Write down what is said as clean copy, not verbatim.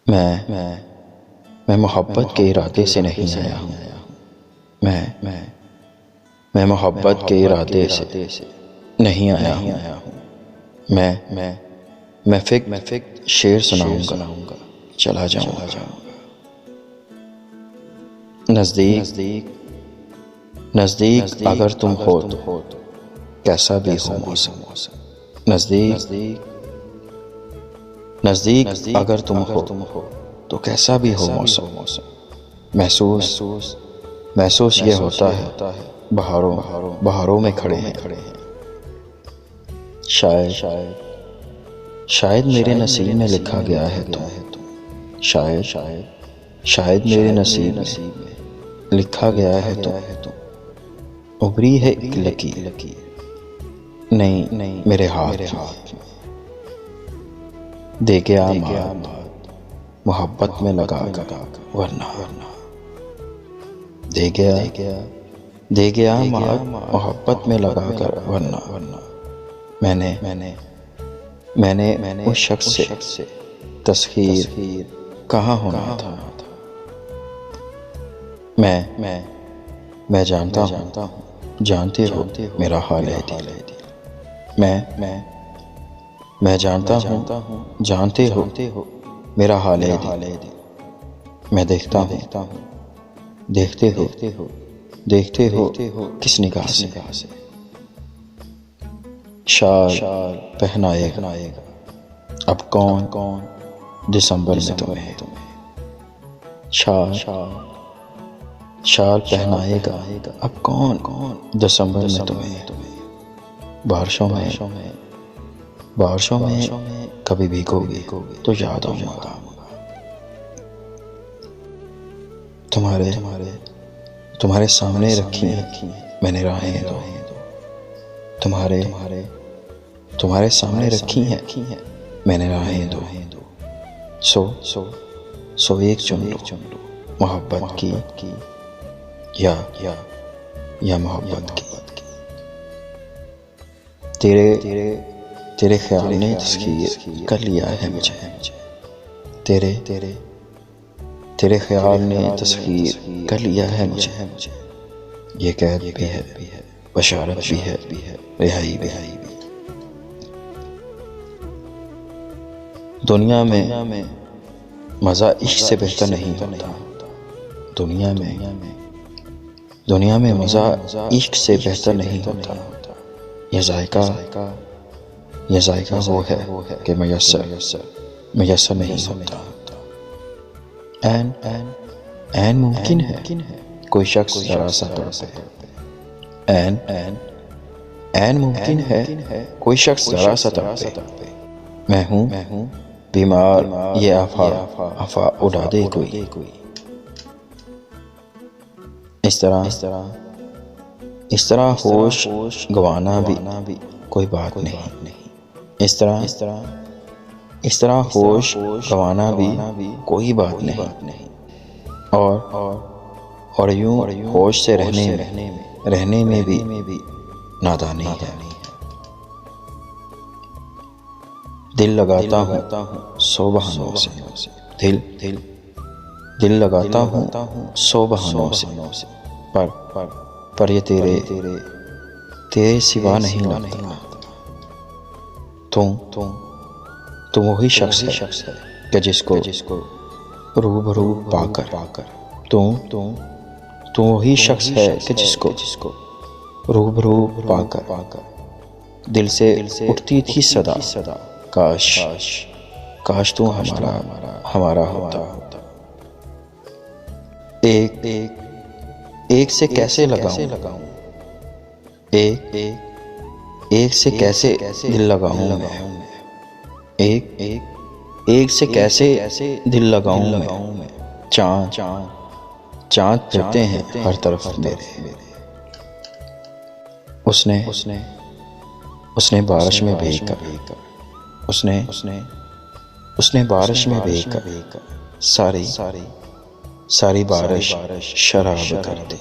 मैं मोहब्बत के इरादे से नहीं आया हूँ। मैं मोहब्बत के इरादे से नहीं आया हूँ। मैं फिक शेर सुनाऊंगा, चला जाऊंगा। नज़दीक अगर तुम हो तो कैसा भी हो मौसम। नज़दीक अगर तुम हो तो कैसा भी हो मौसम। महसूस ये होता है बहारों में खड़े हैं। शायद मेरे नसीब में लिखा गया है तो शायद मेरे नसीब में लिखा गया है तो उभरी है एक लकीर नहीं मेरे हाथ में। दे गया मोहब्बत में लगा वरना दे गया मोहब्बत में लगा कर वरना मैंने उस शख्स से तस्खीर कहाँ होना था। मैं जानता हूँ जानते हो मेरा हाल है दिल। मैं जानता हूँ जानते हो मेरा हाल है दिल। मैं देखता हूँ देखते हो किस निगाह से शाल पहनाएगा अब कौन दिसंबर में तुम्हें शाल पहनाएगा अब कौन दिसंबर में तुम्हें। बारिशों में कभी भीगोगे तो याद आऊंगा। तुम्हारे सामने रखी मैंने राहें दो। तुम्हारे सामने रखी हैं मैंने राहें दो। सो एक चुन लो मोहब्बत की या मोहब्बत की। तेरे ख्याल ने तस्खीर कर लिया है मुझे। तेरे ख्याल ने तस्खीर कर लिया है मुझे। ये कैद भी है बशारत भी है रिहाई भी। दुनिया में मज़ा इश्क से बेहतर नहीं होता। दुनिया में मज़ा इश्क से बेहतर नहीं होता। यह जायका वो है कि मयसर नहीं होता। ऐन मुमकिन है कोई शख्स जरा सा तड़पे। ऐन मुमकिन है कोई शख्स जरा सा तड़पे। मैं हूँ बीमार ये आफा उड़ा दे कोई। इस तरह होश गवाना भी कोई बात नहीं। इस तरह होश गवाना भी कोई बात नहीं। और यूं होश से रहने में भी नादानी है। दिल लगाता हूँ 100 बहानों से दिल लगाता हूँ 100 बहानों से पर ये तेरे सिवा नहीं लगता। तुम वही शख्स है कि जिसको रूबरू पाकर तुम वही शख्स है कि जिसको रूबरू पाकर दिल से उठती थी सदा काश तू हमारा होता। एक से कैसे लगाऊं एक से कैसे दिल लगाऊं मैं। एक से कैसे दिल लगाऊं मैं। चांद फिरते हैं हर तरफ मेरे। उसने बारिश में भीगकर उसने बारिश में भीगकर सारी बारिश शराब कर दी।